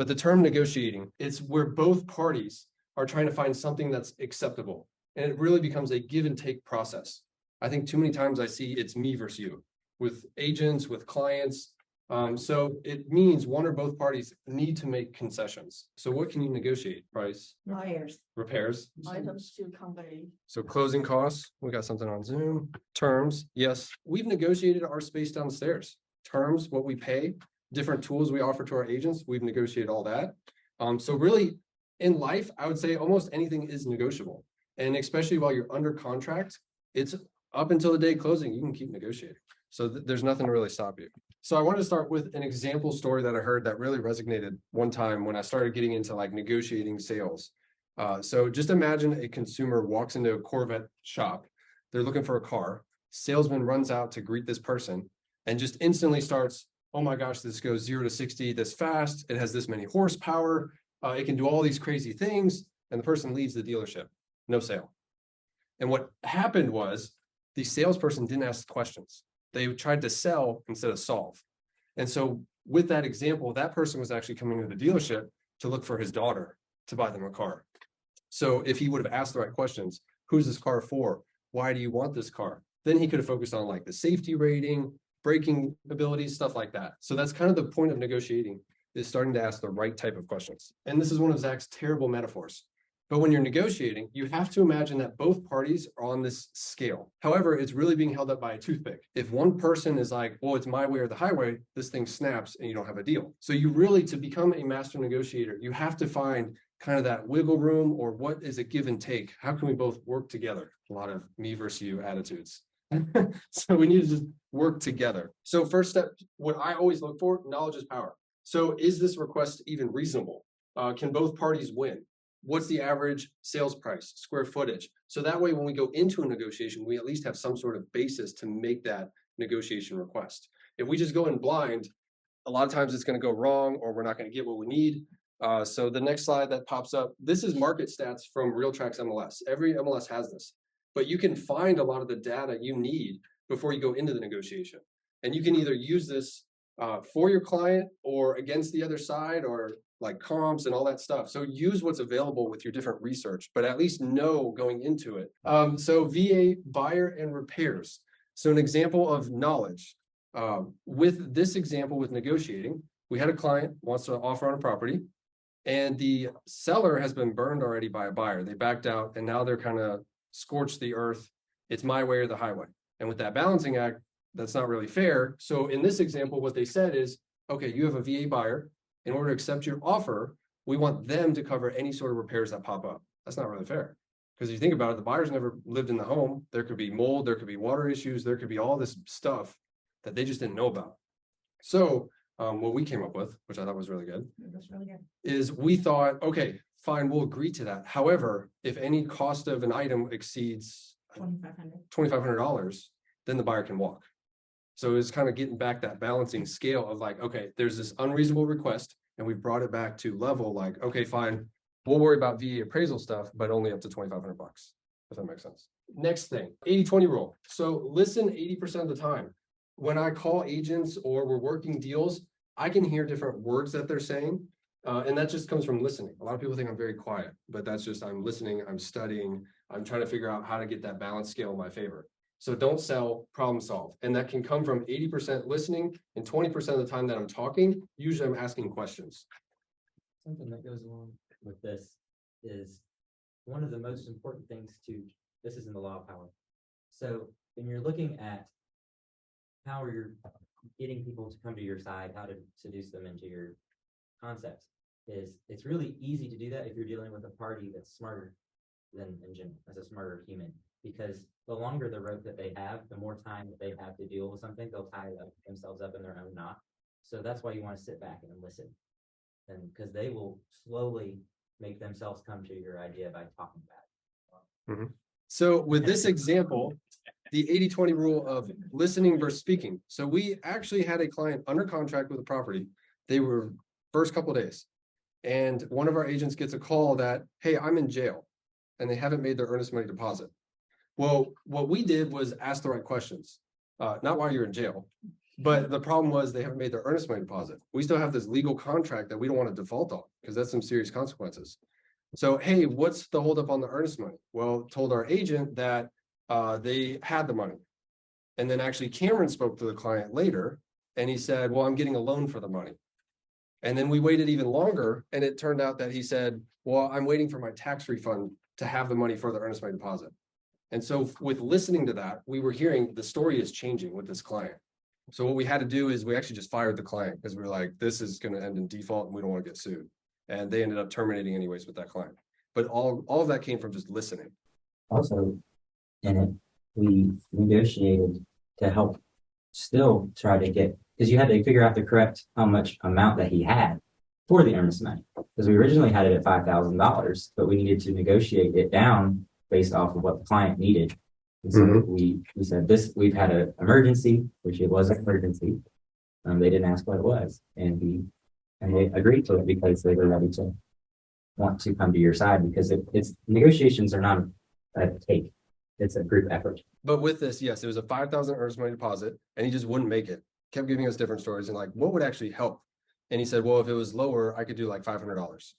But the term negotiating, it's where both parties are trying to find something that's acceptable. And it really becomes a give and take process. I think too many times I see it's me versus you with agents, with clients. So it means one or both parties need to make concessions. So what can you negotiate? Price, Buyers, repairs, items to company. so closing costs. We got something on Zoom. Terms, yes, we've negotiated our space downstairs. Terms, what we pay, different tools we offer to our agents, we've negotiated all that. So really in life, I would say almost anything is negotiable. And especially while you're under contract, it's up until the day of closing, you can keep negotiating. So there's nothing to really stop you. So I wanted to start with an example story that I heard that really resonated one time when I started getting into like negotiating sales. So just imagine a consumer walks into a Corvette shop. They're looking for a car. Salesman runs out to greet this person and just instantly starts, oh my gosh, this goes 0 to 60 this fast. It has this many horsepower. It can do all these crazy things. And the person leaves the dealership. No sale. And what happened was the salesperson didn't ask questions. They tried to sell instead of solve. And so with that example, that person was actually coming to the dealership to look for his daughter to buy them a car. So if he would have asked the right questions, who's this car for? Why do you want this car? Then he could have focused on like the safety rating, braking abilities, stuff like that. So that's kind of the point of negotiating, is starting to ask the right type of questions. And this is one of Zach's terrible metaphors. But when you're negotiating, you have to imagine that both parties are on this scale. However, it's really being held up by a toothpick. If one person is like, well, it's my way or the highway, this thing snaps and you don't have a deal. So you really, to become a master negotiator, you have to find kind of that wiggle room, or what is a give and take? How can we both work together? A lot of me versus you attitudes. So we need to just work together. So first step, what I always look for, knowledge is power. So is this request even reasonable? Can both parties win? What's the average sales price, square footage? So that way, when we go into a negotiation, we at least have some sort of basis to make that negotiation request. If we just go in blind, a lot of times it's going to go wrong, or we're not going to get what we need. So the next slide that pops up, this is market stats from RealTracs MLS. Every MLS has this, but you can find a lot of the data you need before you go into the negotiation. And you can either use this for your client or against the other side, or like comps and all that stuff. So use what's available with your different research, but at least know going into it. So VA, buyer and repairs. So an example of knowledge. With this example with negotiating, we had a client wants to offer on a property, and the seller has been burned already by a buyer. They backed out and now they're kind of scorched the earth. It's my way or the highway. And with that balancing act, that's not really fair. So in this example, what they said is, okay, you have a VA buyer. In order to accept your offer, we want them to cover any sort of repairs that pop up. That's not really fair. Because if you think about it, the buyer's never lived in the home. There could be mold, there could be water issues, there could be all this stuff that they just didn't know about. So what we came up with, which I thought was really good, is we thought, okay, fine, we'll agree to that. However, if any cost of an item exceeds $2,500, then the buyer can walk. So it's kind of getting back that balancing scale of like, okay, there's this unreasonable request, and we've brought it back to level like, okay, fine, we'll worry about VA appraisal stuff, but only up to $2,500, if that makes sense. Next thing, 80-20 rule. So listen 80% of the time. When I call agents or we're working deals, I can hear different words that they're saying. And that just comes from listening. A lot of people think I'm very quiet, but that's just, I'm listening, I'm studying, I'm trying to figure out how to get that balance scale in my favor. So don't sell, problem solve. And that can come from 80% listening, and 20% of the time that I'm talking, usually I'm asking questions. Something that goes along with this is one of the most important things this is in the law of power. So when you're looking at how you're getting people to come to your side, how to seduce them into your concepts, it's really easy to do that if you're dealing with a party that's smarter than in general, as a smarter human. Because the longer the rope that they have, the more time that they have to deal with something, they'll tie themselves up in their own knot. So that's why you want to sit back and listen, and because they will slowly make themselves come to your idea by talking about it. So with this example, the 80-20 rule of listening versus speaking. So we actually had a client under contract with a property. They were first couple of days, and one of our agents gets a call that, hey, I'm in jail, and they haven't made their earnest money deposit. Well, what we did was ask the right questions, not why you're in jail, But the problem was they haven't made their earnest money deposit. We still have this legal contract that we don't want to default on because that's some serious consequences. So, hey, what's the holdup on the earnest money? Well, told our agent that they had the money. And then actually Cameron spoke to the client later and he said, well, I'm getting a loan for the money. And then we waited even longer and it turned out that he said, well, I'm waiting for my tax refund to have the money for the earnest money deposit. And so with listening to that, we were hearing the story is changing with this client. So what we had to do is we actually just fired the client because we were like, this is going to end in default and we don't want to get sued. And they ended up terminating anyways with that client. But all of that came from just listening. Also, in it, we negotiated to help still try to get, because you had to figure out the correct how much amount that he had for the earnest money. Because we originally had it at $5,000, but we needed to negotiate it down based off of what the client needed. And so we said this, we've had an emergency, which it was an emergency. They didn't ask what it was. And they agreed to it because they were ready to want to come to your side because it's negotiations are not a take. It's a group effort. But with this, yes, it was a 5,000 earnest money deposit and he just wouldn't make it. Kept giving us different stories and like, what would actually help? And he said, well, if it was lower, I could do like $500.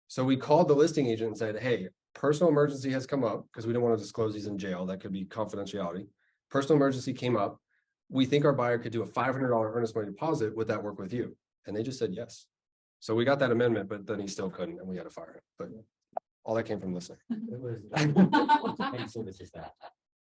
So we called the listing agent and said, hey, personal emergency has come up because we don't want to disclose he's in jail. That could be confidentiality. Personal emergency came up. We think our buyer could do a $500 earnest money deposit. Would that work with you? And they just said yes. So we got that amendment, but then he still couldn't and we had to fire him. But all that came from listening. It was that.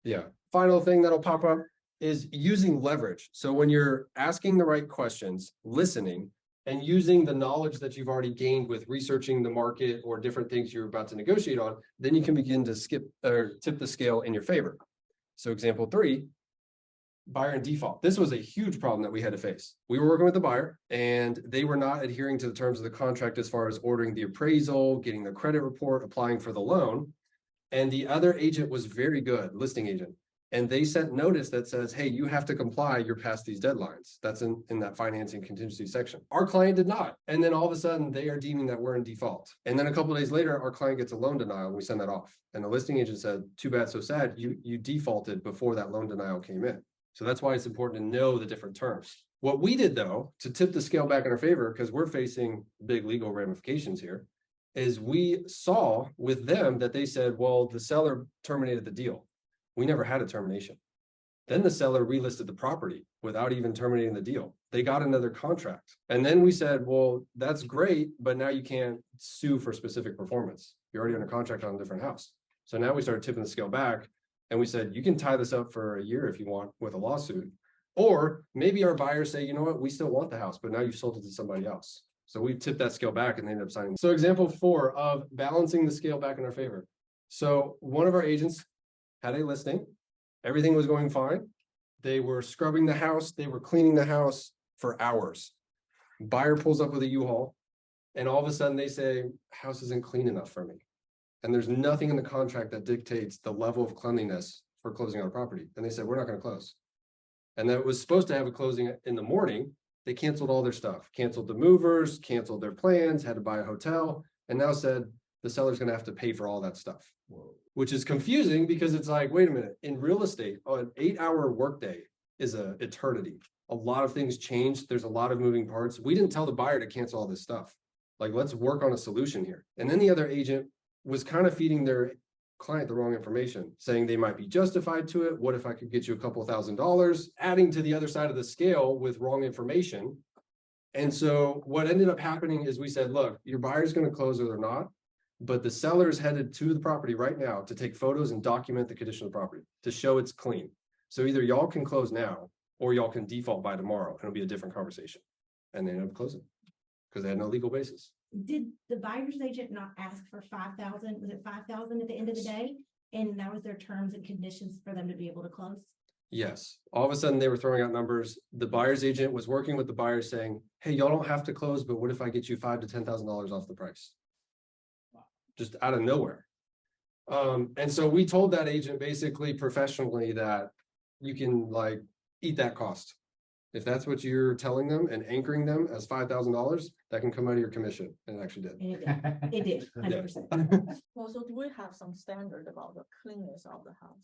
Yeah. Final thing that'll pop up is using leverage. So when you're asking the right questions, listening, and using the knowledge that you've already gained with researching the market or different things you're about to negotiate on, then you can begin to tip the scale in your favor. So example 3, buyer in default. This was a huge problem that we had to face. We were working with the buyer and they were not adhering to the terms of the contract as far as ordering the appraisal, getting the credit report, applying for the loan. And the other agent was very good, listing agent. And they sent notice that says, hey, you have to comply, you're past these deadlines. That's in that financing contingency section. Our client did not. And then all of a sudden they are deeming that we're in default. And then a couple of days later, our client gets a loan denial and we send that off. And the listing agent said, too bad, so sad, you defaulted before that loan denial came in. So that's why it's important to know the different terms. What we did though, to tip the scale back in our favor, because we're facing big legal ramifications here, is we saw with them that they said, well, the seller terminated the deal. We never had a termination. Then the seller relisted the property without even terminating the deal. They got another contract. And then we said, well, that's great, but now you can't sue for specific performance. You're already under contract on a different house. So now we started tipping the scale back and we said, you can tie this up for a year if you want with a lawsuit. Or maybe our buyers say, you know what, we still want the house, but now you've sold it to somebody else. So we tipped that scale back and they ended up signing. So example 4 of balancing the scale back in our favor. So one of our agents had a listing. Everything was going fine. They were scrubbing the house. They were cleaning the house for hours. Buyer pulls up with a U-Haul and all of a sudden they say, house isn't clean enough for me. And there's nothing in the contract that dictates the level of cleanliness for closing on a property. And they said, we're not going to close. And that was supposed to have a closing in the morning. They canceled all their stuff, canceled the movers, canceled their plans, had to buy a hotel, and now said the seller's going to have to pay for all that stuff. Whoa. Which is confusing because it's like, wait a minute, in real estate, an 8-hour workday is an eternity. A lot of things change. There's a lot of moving parts. We didn't tell the buyer to cancel all this stuff. Like, let's work on a solution here. And then the other agent was kind of feeding their client the wrong information, saying they might be justified to it. What if I could get you a couple $1,000s, adding to the other side of the scale with wrong information. And so what ended up happening is we said, look, your buyer's going to close or they're not, but the seller is headed to the property right now to take photos and document the condition of the property to show it's clean. So either y'all can close now or y'all can default by tomorrow and it'll be a different conversation. And they ended up closing because they had no legal basis. Did the buyer's agent not ask for 5,000? Was it 5,000 at the end of the day? And that was their terms and conditions for them to be able to close? Yes. All of a sudden they were throwing out numbers. The buyer's agent was working with the buyer saying, hey, y'all don't have to close, but what if I get you $5,000 to $10,000 off the price? Just out of nowhere. And so we told that agent basically professionally that you can like eat that cost. If that's what you're telling them and anchoring them as $5,000, that can come out of your commission. And it actually did. And it did. 100%. Well, so do we have some standard about the cleanness of the house?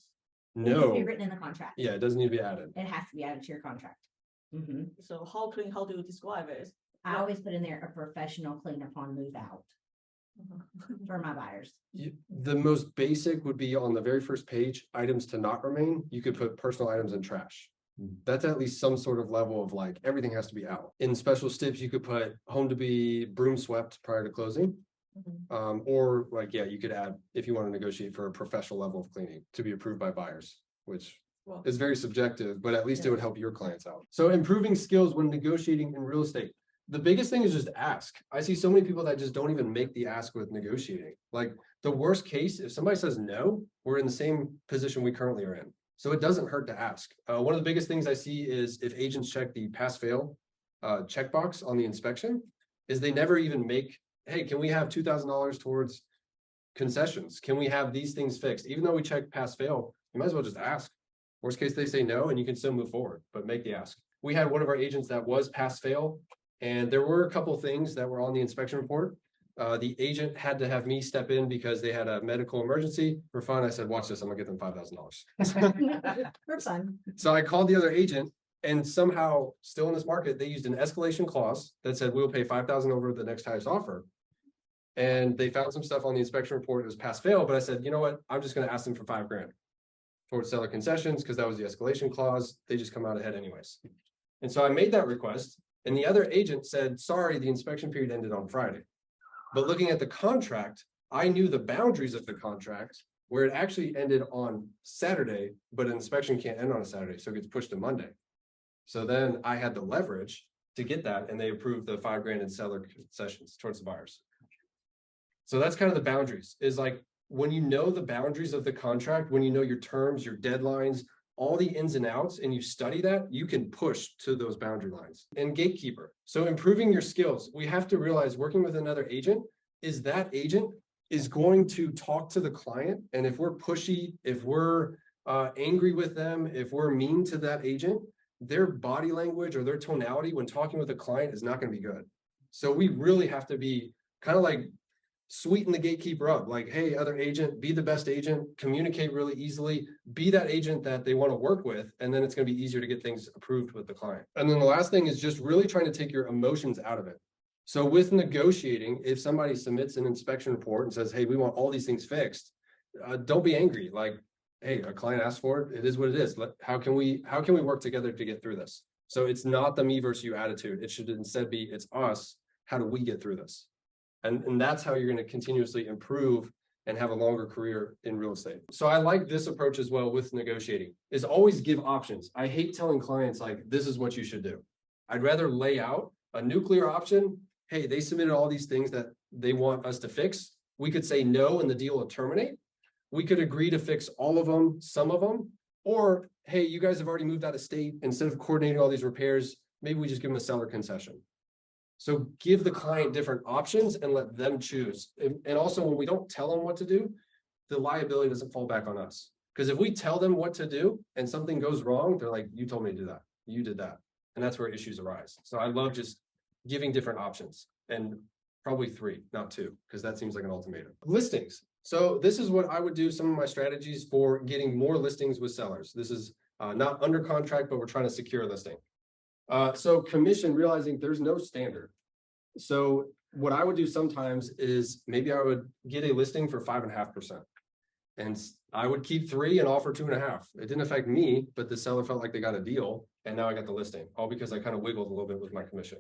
It needs to be No. written in the contract. Yeah, it doesn't need to be added. It has to be added to your contract. Mhm. So how clean, how do you describe it? I always put in there a professional clean upon move out for my buyers. The most basic would be on the very first page, items to not remain. You could put personal items in trash. That's at least some sort of level of like, everything has to be out. In special steps, you could put home to be broom swept prior to closing. Mhm. Or like, yeah, you could add, if you want to negotiate for a professional level of cleaning to be approved by buyers, which Well, is very subjective, but at least it Yeah. would help your clients out. So improving skills when negotiating in real estate. The biggest thing is just ask. I see so many people that just don't even make the ask with negotiating. Like the worst case, if somebody says no, we're in the same position we currently are in. So it doesn't hurt to ask. One of the biggest things I see is if agents check the pass fail checkbox on the inspection, is they never even make, hey, can we have $2,000 towards concessions? Can we have these things fixed? Even though we check pass fail, you might as well just ask. Worst case, they say no, and you can still move forward, but make the ask. We had one of our agents that was pass fail, and there were a couple things that were on the inspection report. The agent had to have me step in because they had a medical emergency. For fun, I said, watch this, I'm gonna get them $5,000. For fun. So I called the other agent, and somehow still in this market, they used an escalation clause that said we'll pay 5,000 over the next highest offer. And they found some stuff on the inspection report, it was pass fail, but I said, you know what, I'm just gonna ask them for $5,000 towards seller concessions, because that was the escalation clause. They just come out ahead anyways. And so I made that request, and the other agent said, sorry, the inspection period ended on Friday. But looking at the contract, I knew the boundaries of the contract where it actually ended on Saturday, but an inspection can't end on a Saturday, so it gets pushed to Monday. So then I had the leverage to get that, and they approved the $5,000 in seller concessions towards the buyers. So that's kind of the boundaries, is like when you know the boundaries of the contract, when you know your terms, your deadlines, all the ins and outs, and you study that, you can push to those boundary lines. And gatekeeper. So improving your skills, we have to realize working with another agent is that agent is going to talk to the client. And if we're pushy, if we're angry with them, if we're mean to that agent, their body language or their tonality when talking with a client is not going to be good. So we really have to be kind of like sweeten the gatekeeper up, like, hey, other agent, be the best agent, communicate really easily, be that agent that they want to work with, and then it's going to be easier to get things approved with the client. And then the last thing is just really trying to take your emotions out of it. So with negotiating, if somebody submits an inspection report and says, hey, we want all these things fixed, don't be angry. Like, hey, a client asked for it, it is what it is. How can we work together to get through this? So it's not the me versus you attitude. It should instead be, it's us. How do we get through this? And that's how you're going to continuously improve and have a longer career in real estate. So I like this approach as well with negotiating, is always give options. I hate telling clients like, this is what you should do. I'd rather lay out a nuclear option. Hey, they submitted all these things that they want us to fix. We could say no and the deal will terminate. We could agree to fix all of them, some of them, or hey, you guys have already moved out of state. Instead of coordinating all these repairs, maybe we just give them a seller concession. So give the client different options and let them choose. And also when we don't tell them what to do, the liability doesn't fall back on us. Because if we tell them what to do and something goes wrong, they're like, you told me to do that. You did that. And that's where issues arise. So I love just giving different options, and probably 3, not 2, because that seems like an ultimatum. Listings. So this is what I would do, some of my strategies for getting more listings with sellers. This is not under contract, but we're trying to secure a listing. So commission, realizing there's no standard. So what I would do sometimes is maybe I would get a listing for 5.5%. And I would keep 3 and offer 2.5. It didn't affect me, but the seller felt like they got a deal. And now I got the listing, all because I kind of wiggled a little bit with my commission.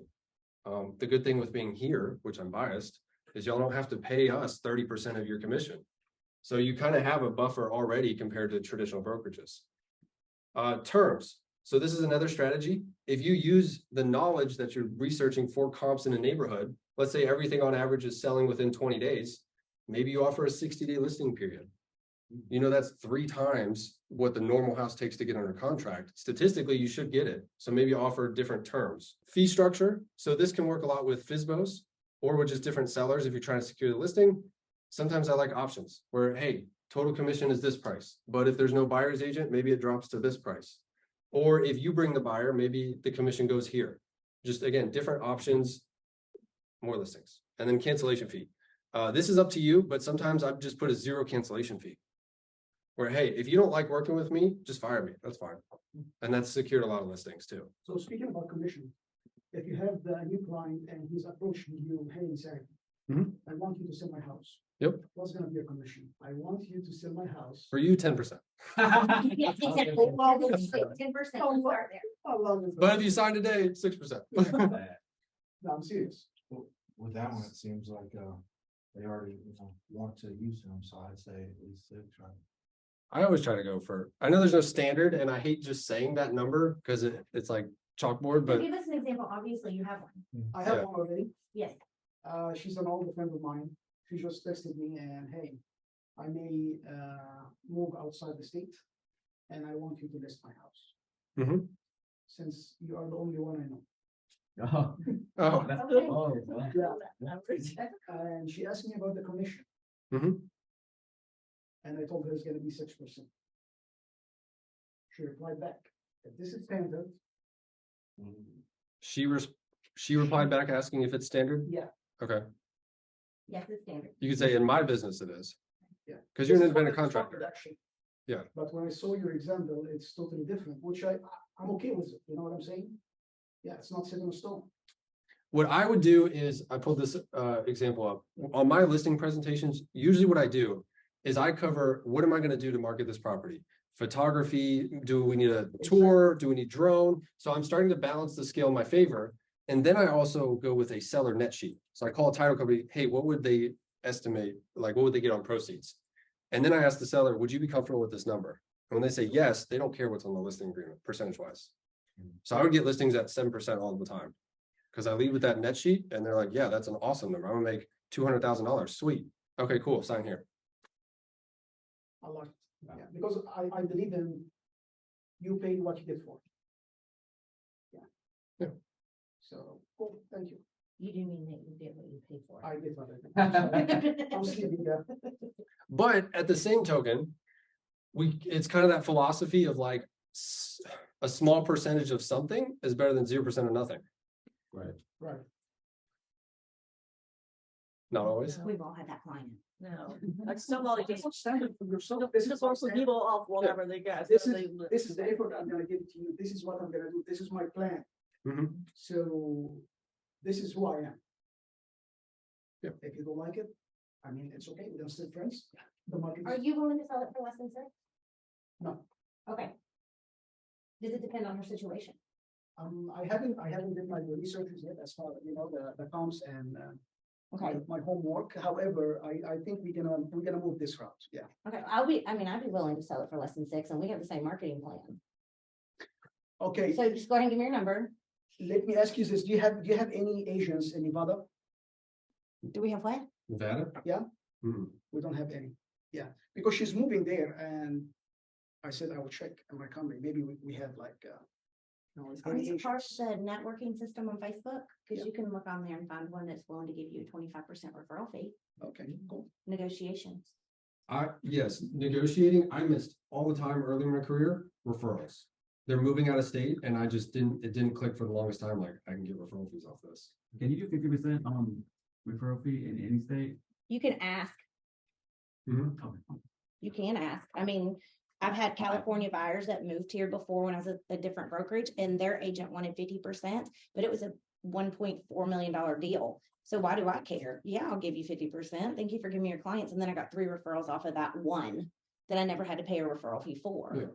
The good thing with being here, which I'm biased, is y'all don't have to pay us 30% of your commission. So you kind of have a buffer already compared to traditional brokerages. Terms. So this is another strategy. If you use the knowledge that you're researching for comps in a neighborhood, let's say everything on average is selling within 20 days, maybe you offer a 60-day listing period. You know, that's 3 times what the normal house takes to get under contract. Statistically, you should get it. So maybe offer different terms. Fee structure. So this can work a lot with FSBOs or with just different sellers if you're trying to secure the listing. Sometimes I like options where, hey, total commission is this price. But if there's no buyer's agent, maybe it drops to this price. Or if you bring the buyer, maybe the commission goes here. Just again, different options, more listings. And then cancellation fee. This is up to you, but sometimes I've just put a 0 cancellation fee. Where, hey, if you don't like working with me, just fire me. That's fine. And that's secured a lot of listings too. So speaking about commission, if you have the new client and he's approaching you, hey, Zach, Mhm. I want you to sell my house. Yep. What's gonna be your commission? I want you to sell my house. For you, 10%. Yes, exactly. 10% will start there. How long is But if you sign today, 6%. No, I'm serious. With that one, it seems like, they already, want to use them, so I'd say at least they try. I always try to go for, I know there's no standard and I hate just saying that number because it's like chalkboard, but Give us an example. Obviously, you have one. I have Yeah. one already. Yes. She's an old friend of mine. She just texted me and, hey, I may, move outside the state and I want you to list my house. Mhm. Since you are the only one I know. Oh, oh, Okay. oh, Yeah. And she asked me about the commission. Mhm. And I told her it's gonna be 6%. She replied back, if this is standard, she replied back asking if it's standard. yeah, Okay, Yes, it's standard. you could say in my business it is. Yeah. Because you're an this is what independent I started contractor. actually. Yeah. But when I saw your example, it's totally different, which I'm okay with it, you know what I'm saying? Yeah, it's not set in stone. What I would do is, I pulled this example up, on my listing presentations, usually what I do is I cover, what am I gonna do to market this property? Photography, do we need a tour, do we need drone? So I'm starting to balance the scale in my favor. And then I also go with a seller net sheet. So I call a title company, hey, what would they estimate, like what would they get on proceeds? And then I ask the seller, would you be comfortable with this number? And when they say yes, they don't care what's on the listing agreement, percentage wise. So I would get listings at 7% all the time. Cause I lead with that net sheet and they're like, yeah, that's an awesome number. I'm gonna make $200,000. Sweet. Okay, cool. Sign here. I like it, yeah, because I believe in you pay what you get for. Yeah. Yeah. So, cool, thank you. You do mean that you get what you pay for. I get what I did. I'm sleeping, yeah. But at the same token, it's kind of that philosophy of like a small percentage of something is better than 0% of nothing. right. Right. Not always. We've all had that client. No, like somebody just, Standard for yourself. This is just what wants to standard- people off whatever they get. This so is, they- this is the effort I'm gonna give to you. This is what I'm gonna do. This is my plan. Mhm. So this is who I am. Yeah. If you don't like it, I mean, it's okay. We're gonna still friends. The market. Are you willing to sell it for less than 6? No. Okay. Does it depend on her situation? I haven't did my researches yet as far, you know, the comps and, Okay, my homework. However, I think we're gonna move this route. Yeah. okay, I'd be willing to sell it for less than 6 and we have the same marketing plan. Okay, So just go ahead and give me your number. let me ask you this. Do you have any agents in Nevada? Do we have what? Nevada? Yeah. Mhm. We don't have any. Yeah, because she's moving there and I said I will check in my company. Maybe we have like, any It's part agents. of the networking system on Facebook, Yeah. because you can look on there and find one that's willing to give you a 25% referral fee, Okay, cool. negotiations. Yes, negotiating, I missed all the time early in my career, referrals. They're moving out of state and it didn't click for the longest time, like I can get referral fees off this. Can you do 50% on referral fee in any state? You can ask, you can ask. I mean, I've had California buyers that moved here before when I was at a different brokerage and their agent wanted 50%, but it was a $1.4 million deal. So why do I care? Yeah, I'll give you 50%. Thank you for giving me your clients. And then I got 3 referrals off of that one that I never had to pay a referral fee for. Yeah.